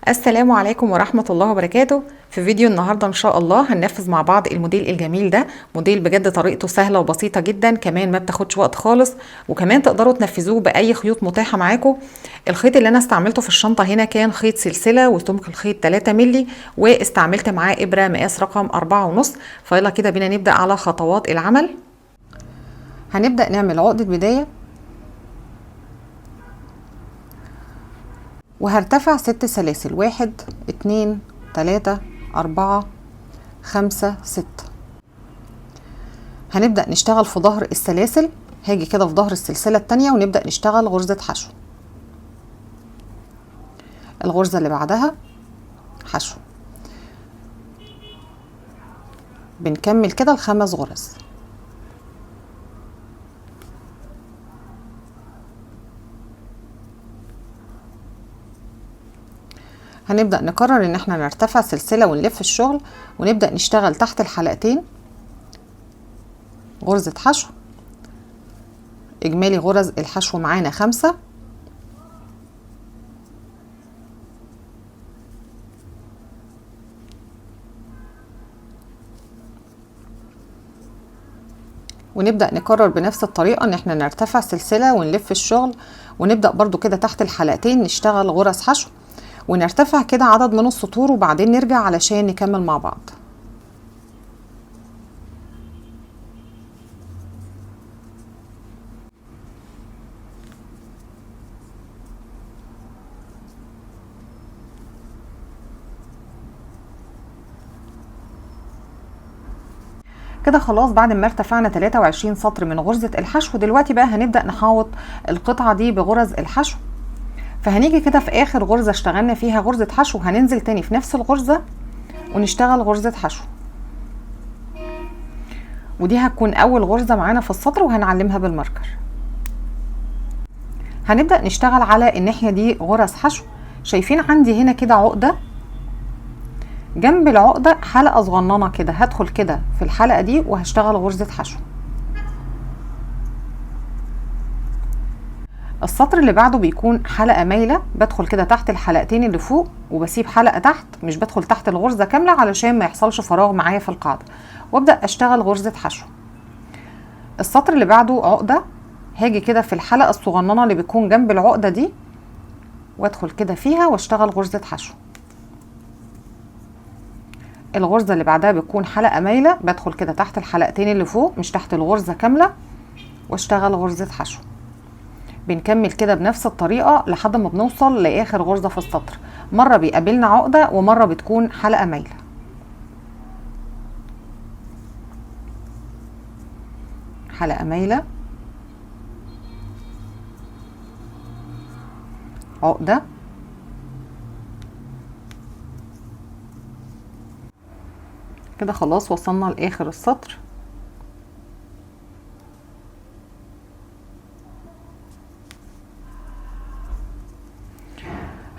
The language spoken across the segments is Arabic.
السلام عليكم ورحمة الله وبركاته. في فيديو النهاردة ان شاء الله هننفذ مع بعض الموديل الجميل ده. موديل بجد طريقته سهلة وبسيطة جدا، كمان ما بتاخدش وقت خالص، وكمان تقدروا تنفذوه بأي خيوط متاحة معاكم. الخيط اللي انا استعملته في الشنطة هنا كان خيط سلسلة وسمك الخيط 3 مللي، واستعملت معاه إبرة مقاس رقم 4.5. فيلا كده بينا نبدأ على خطوات العمل. هنبدأ نعمل عقدة بداية، وهرتفع 6 سلاسل، 1 2 3 4 5 6. هنبدأ نشتغل في ظهر السلاسل، هاجي كده في ظهر السلسلة التانية ونبدأ نشتغل غرزة حشو. الغرزة اللي بعدها حشو، بنكمل كده ال5 غرز. هنبدأ نكرر ان احنا نرتفع سلسلة ونلف الشغل، ونبدأ نشتغل تحت الحلقتين غرزة حشو. اجمالي غرز الحشو معانا 5. ونبدأ نكرر بنفس الطريقة ان احنا نرتفع سلسلة ونلف الشغل، ونبدأ برضو كده تحت الحلقتين نشتغل غرز حشو، ونرتفع كده عدد من السطور، وبعدين نرجع علشان نكمل مع بعض. كده خلاص بعد ما ارتفعنا 23 سطر من غرزة الحشو، دلوقتي بقى هنبدأ نحوط القطعة دي بغرز الحشو. فهنيجي كده في اخر غرزة اشتغلنا فيها غرزة حشو، هننزل تاني في نفس الغرزة ونشتغل غرزة حشو، ودي هتكون اول غرزة معانا في السطر وهنعلمها بالماركر. هنبدأ نشتغل على الناحية دي غرز حشو. شايفين عندي هنا كده عقدة، جنب العقدة حلقة صغننة كده، هدخل كده في الحلقة دي وهشتغل غرزة حشو. السطر اللي بعده بيكون حلقة مايلة، بدخل كده تحت الحلقتين اللي فوق وبسيب حلقة تحت، مش بدخل تحت الغرزة كاملة علشان ما يحصلش فراغ معايا في القاعدة، وابدأ اشتغل غرزة حشو. السطر اللي بعده عقدة، هاجي كده في الحلقة الصغننة اللي بتكون جنب العقدة دي وادخل كده فيها واشتغل غرزة حشو. الغرزة اللي بعدها بتكون حلقة مايلة، بدخل كده تحت الحلقتين اللي فوق مش تحت الغرزة كاملة واشتغل غرزة حشو. بنكمل كده بنفس الطريقة لحد ما بنوصل لآخر غرزة في السطر. مرة بيقابلنا عقدة ومرة بتكون حلقة مايلة. حلقة مايلة، عقدة، كده خلاص وصلنا لآخر السطر.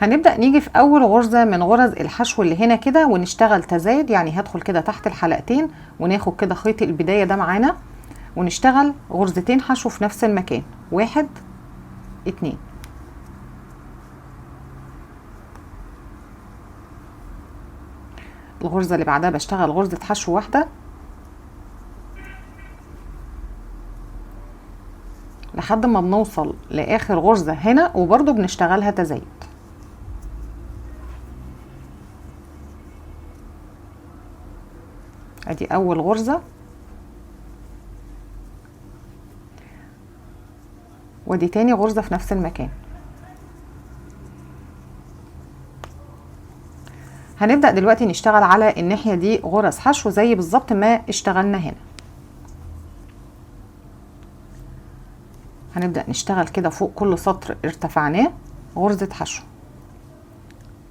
هنبدأ نيجي في أول غرزة من غرز الحشو اللي هنا كده ونشتغل تزايد، يعني هدخل كده تحت الحلقتين وناخد كده خيط البداية ده معانا ونشتغل غرزتين حشو في نفس المكان، 1 2. الغرزة اللي بعدها بشتغل غرزة حشو واحدة لحد ما بنوصل لآخر غرزة هنا، وبرضو بنشتغلها تزايد. ادي اول غرزة، ودي تاني غرزة في نفس المكان. هنبدأ دلوقتي نشتغل على الناحية دي غرز حشو زي بالظبط ما اشتغلنا هنا. هنبدأ نشتغل كده فوق كل سطر ارتفعناه غرزة حشو.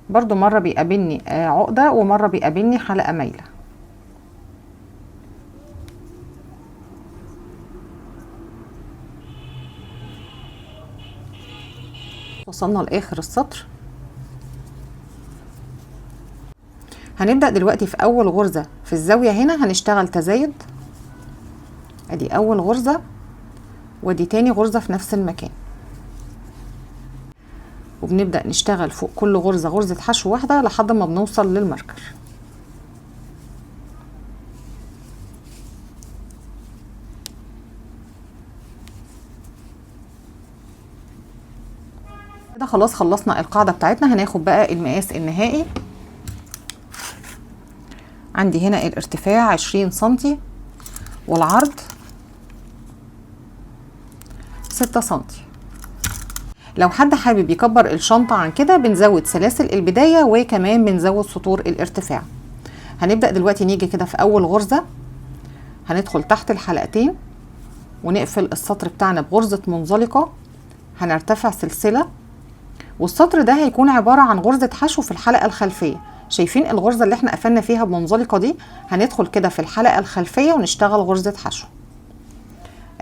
برضو مرة بيقابلني عقدة ومرة بيقابلني حلقة مايلة. وصلنا لآخر السطر. هنبدأ دلوقتي في أول غرزة في الزاوية هنا هنشتغل تزايد، ادي أول غرزة ودي تاني غرزة في نفس المكان. وبنبدأ نشتغل فوق كل غرزة غرزة حشو واحدة لحد ما بنوصل للماركر. كده خلاص خلصنا القاعدة بتاعتنا. هناخد بقى المقاس النهائي. عندي هنا الارتفاع 20 سنتي والعرض 6 سنتي. لو حد حابب يكبر الشنطة عن كده بنزود سلاسل البداية وكمان بنزود سطور الارتفاع. هنبدأ دلوقتي نيجي كده في أول غرزة، هندخل تحت الحلقتين ونقفل السطر بتاعنا بغرزة منزلقة، هنرتفع سلسلة، والسطر ده هيكون عبارة عن غرزة حشو في الحلقة الخلفية. شايفين الغرزة اللي احنا قفلنا فيها بمنزلقة دي؟ هندخل كده في الحلقة الخلفية ونشتغل غرزة حشو.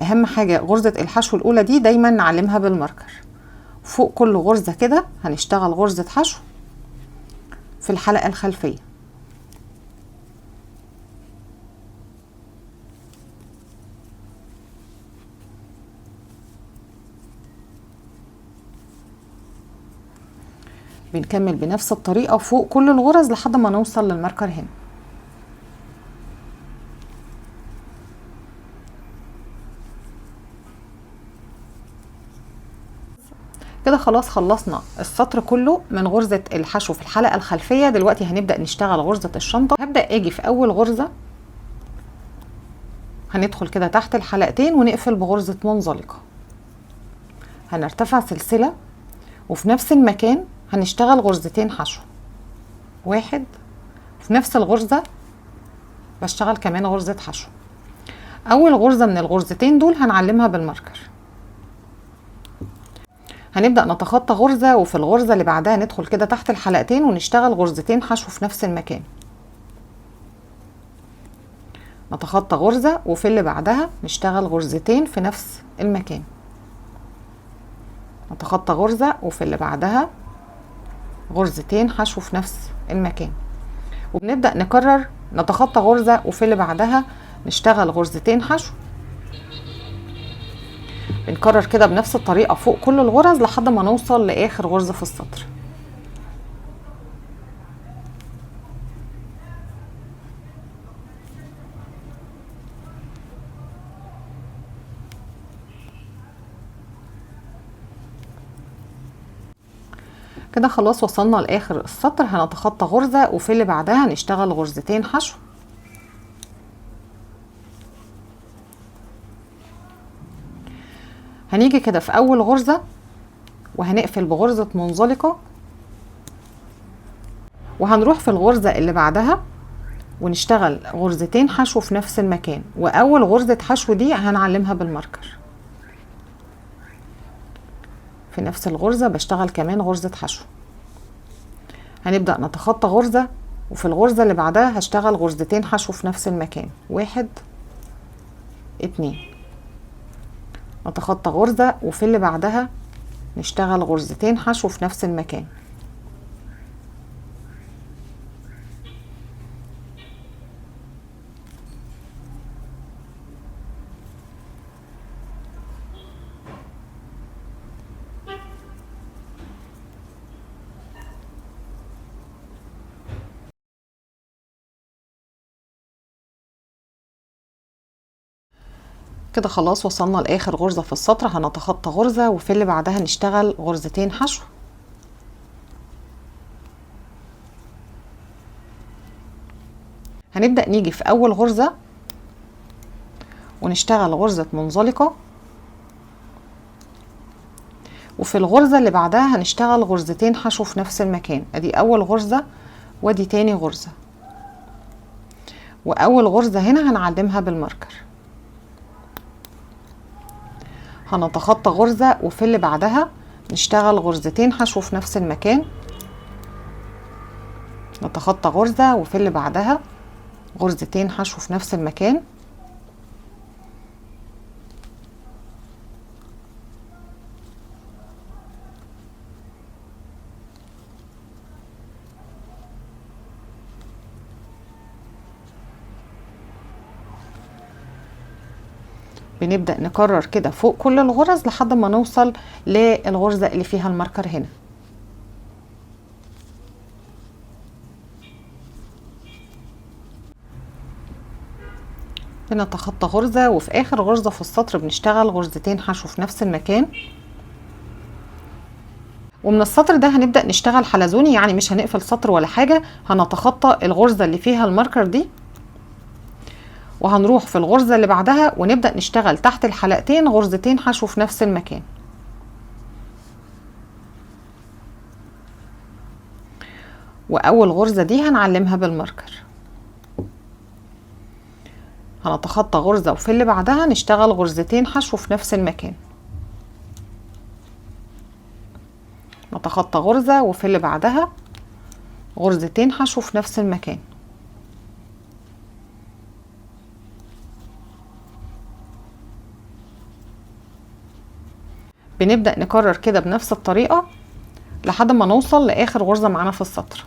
اهم حاجة غرزة الحشو الاولى دي دايما نعلمها بالماركر. فوق كل غرزة كده هنشتغل غرزة حشو في الحلقة الخلفية. بنكمل بنفس الطريقة فوق كل الغرز لحد ما نوصل للماركر هنا. كده خلاص خلصنا السطر كله من غرزة الحشو في الحلقة الخلفية. دلوقتي هنبدأ نشتغل غرزة الشنطة. هبدأ اجي في اول غرزة، هندخل كده تحت الحلقتين ونقفل بغرزة منزلقة، هنرتفع سلسلة، وفي نفس المكان هنشتغل غرزتين حشو، واحد، في نفس الغرزة بشتغل كمان غرزة حشو. اول غرزة من الغرزتين دول هنعلمها بالماركر. هنبدأ نتخطى غرزة، وفي الغرزة اللي بعدها ندخل كده تحت الحلقتين ونشتغل غرزتين حشو في نفس المكان، نتخطى غرزة، وفي اللي بعدها نشتغل غرزتين في نفس المكان، نتخطى غرزة، وفي اللي بعدها غرزتين حشو في نفس المكان. وبنبدأ نكرر، نتخطى غرزة وفي اللي بعدها نشتغل غرزتين حشو. بنكرر كده بنفس الطريقة فوق كل الغرز لحد ما نوصل لآخر غرزة في السطر. كده خلاص وصلنا لآخر السطر. هنتخطى غرزة وفي اللي بعدها نشتغل غرزتين حشو. هنيجي كده في أول غرزة وهنقفل بغرزة منزلقة، وهنروح في الغرزة اللي بعدها ونشتغل غرزتين حشو في نفس المكان، وأول غرزة حشو دي هنعلمها بالماركر. في نفس الغرزة بشتغل كمان غرزة حشو. هنبدأ نتخطى غرزة، وفي الغرزة اللي بعدها هشتغل غرزتين حشو في نفس المكان، واحد، اتنين، نتخطى غرزة، وفي اللي بعدها نشتغل غرزتين حشو في نفس المكان. كده خلاص وصلنا لاخر غرزة في السطر. هنتخطى غرزة وفي اللي بعدها نشتغل غرزتين حشو. هنبدأ نيجي في اول غرزة ونشتغل غرزة منزلقة، وفي الغرزة اللي بعدها هنشتغل غرزتين حشو في نفس المكان. ادي اول غرزة وادي تاني غرزة، واول غرزة هنا هنعلمها بالماركر. هنتخطى غرزة وفي اللي بعدها نشتغل غرزتين حشو في نفس المكان، نتخطى غرزة وفي اللي بعدها غرزتين حشو في نفس المكان. بنبدأ نكرر كده فوق كل الغرز لحد ما نوصل للغرزة اللي فيها الماركر هنا. بنتخطى غرزة، وفي اخر غرزة في السطر بنشتغل غرزتين حشو في نفس المكان. ومن السطر ده هنبدأ نشتغل حلزوني، يعني مش هنقفل سطر ولا حاجة، هنتخطى الغرزة اللي فيها الماركر دي وهنروح في الغرزة اللي بعدها ونبدأ نشتغل تحت الحلقتين غرزتين حشو في نفس المكان. وأول غرزة دي هنعلمها بالماركر، هنتخطى غرزة وفي اللي بعدها نشتغل غرزتين حشو في نفس المكان. نتخطى غرزة وفي اللي بعدها غرزتين حشو في نفس المكان. بنبدأ نكرر كده بنفس الطريقة لحد ما نوصل لآخر غرزة معانا في السطر.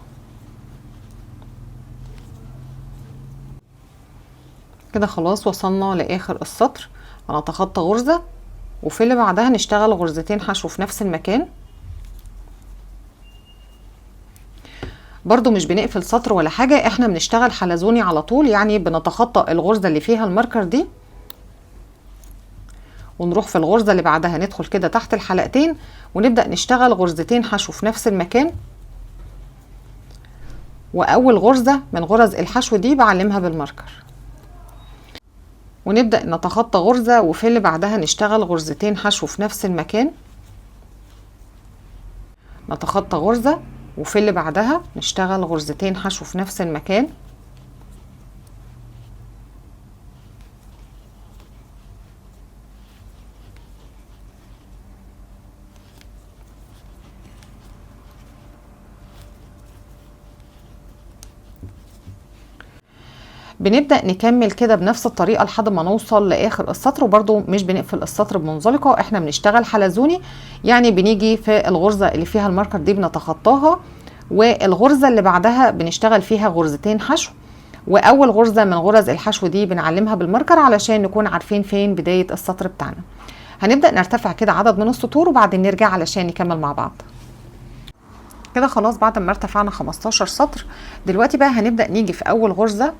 كده خلاص وصلنا لآخر السطر، هنتخطى غرزة وفي اللي بعدها نشتغل غرزتين حشو في نفس المكان. برضو مش بنقفل سطر ولا حاجة، احنا بنشتغل حلزوني على طول، يعني بنتخطى الغرزة اللي فيها الماركر دي ونروح في الغرزة اللي بعدها ندخل كده تحت الحلقتين ونبدأ نشتغل غرزتين حشو في نفس المكان. وأول غرزة من غرز الحشو دي بعلمها بالماركر، ونبدأ نتخطى غرزة وفي اللي بعدها نشتغل غرزتين حشو في نفس المكان. نتخطى غرزة وفي اللي بعدها نشتغل غرزتين حشو في نفس المكان. بنبدأ نكمل كده بنفس الطريقة لحد ما نوصل لآخر السطر، وبرضو مش بنقفل السطر بمنزلقة، احنا بنشتغل حلزوني، يعني بنيجي في الغرزة اللي فيها الماركر دي بنتخطاها والغرزة اللي بعدها بنشتغل فيها غرزتين حشو، وأول غرزة من غرز الحشو دي بنعلمها بالماركر علشان نكون عارفين فين بداية السطر بتاعنا. هنبدأ نرتفع كده عدد من السطور وبعدين نرجع علشان نكمل مع بعض. كده خلاص بعد ما ارتفعنا 15 سطر، دلوقتي بقى هنبدأ نيجي في أول غرزة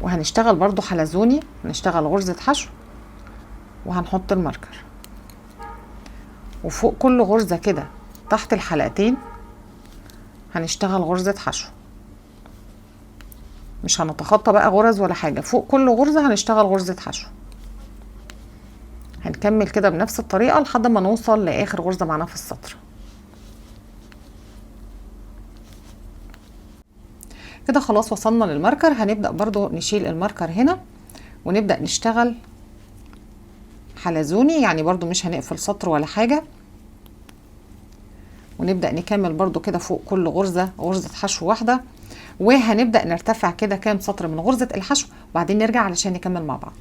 وهنشتغل برضو حلزوني، هنشتغل غرزة حشو وهنحط الماركر، وفوق كل غرزة كده تحت الحلقتين هنشتغل غرزة حشو، مش هنتخطى بقى غرز ولا حاجة، فوق كل غرزة هنشتغل غرزة حشو. هنكمل كده بنفس الطريقة لحد ما نوصل لآخر غرزة معانا في السطر. كده خلاص وصلنا للماركر، هنبدأ برضو نشيل الماركر هنا ونبدأ نشتغل حلزوني، يعني برضو مش هنقفل سطر ولا حاجة، ونبدأ نكمل برضو كده فوق كل غرزة غرزة حشو واحدة، وهنبدأ نرتفع كده كام سطر من غرزة الحشو وبعدين نرجع علشان نكمل مع بعض.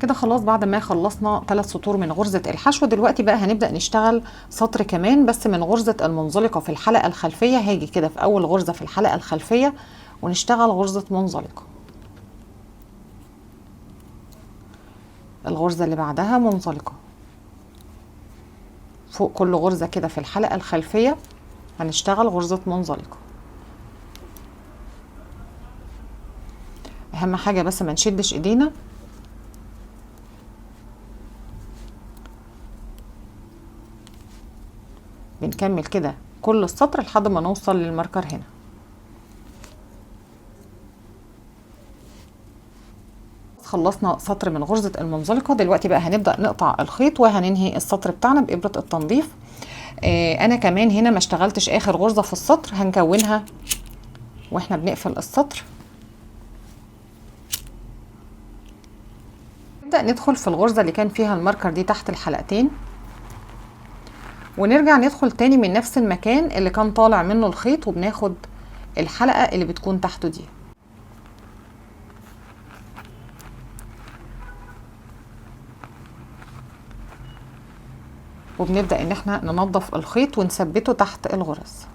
كده خلاص بعد ما خلصنا 3 سطور من غرزة الحشو، دلوقتي بقى هنبدأ نشتغل سطر كمان بس من غرزة المنزلقة في الحلقة الخلفية. هاجي كده في أول غرزة في الحلقة الخلفية ونشتغل غرزة منزلقة، الغرزة اللي بعدها منزلقة، فوق كل غرزة كده في الحلقة الخلفية هنشتغل غرزة منزلقة. أهم حاجة بس ما نشدش ايدينا، بنكمل كده كل السطر لحد ما نوصل للماركر هنا. خلصنا سطر من غرزة المنزلقة، دلوقتي بقى هنبدأ نقطع الخيط وهننهي السطر بتاعنا بإبرة التنظيف. انا كمان هنا ما اشتغلتش اخر غرزة في السطر، هنكونها واحنا بنقفل السطر. نبدأ ندخل في الغرزة اللي كان فيها الماركر دي تحت الحلقتين، ونرجع ندخل تاني من نفس المكان اللي كان طالع منه الخيط، وبناخد الحلقة اللي بتكون تحته دي، وبنبدأ ان احنا ننظف الخيط ونثبته تحت الغرز.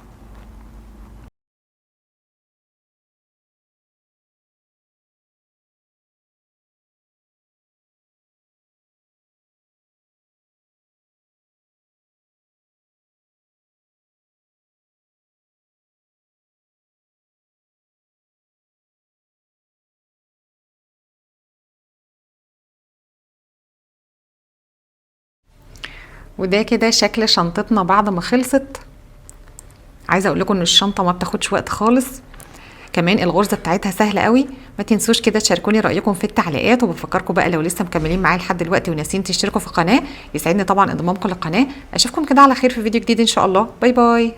وده كده شكل شنطتنا بعد ما خلصت. عايزه اقول لكم ان الشنطه ما بتاخدش وقت خالص، كمان الغرزه بتاعتها سهله قوي. ما تنسوش كده تشاركوني رايكم في التعليقات، وبفكركم بقى لو لسه مكملين معايا لحد دلوقتي وناسين تشتركوا في القناه، يسعدني طبعا انضمامكم للقناه. اشوفكم كده على خير في فيديو جديد ان شاء الله. باي باي.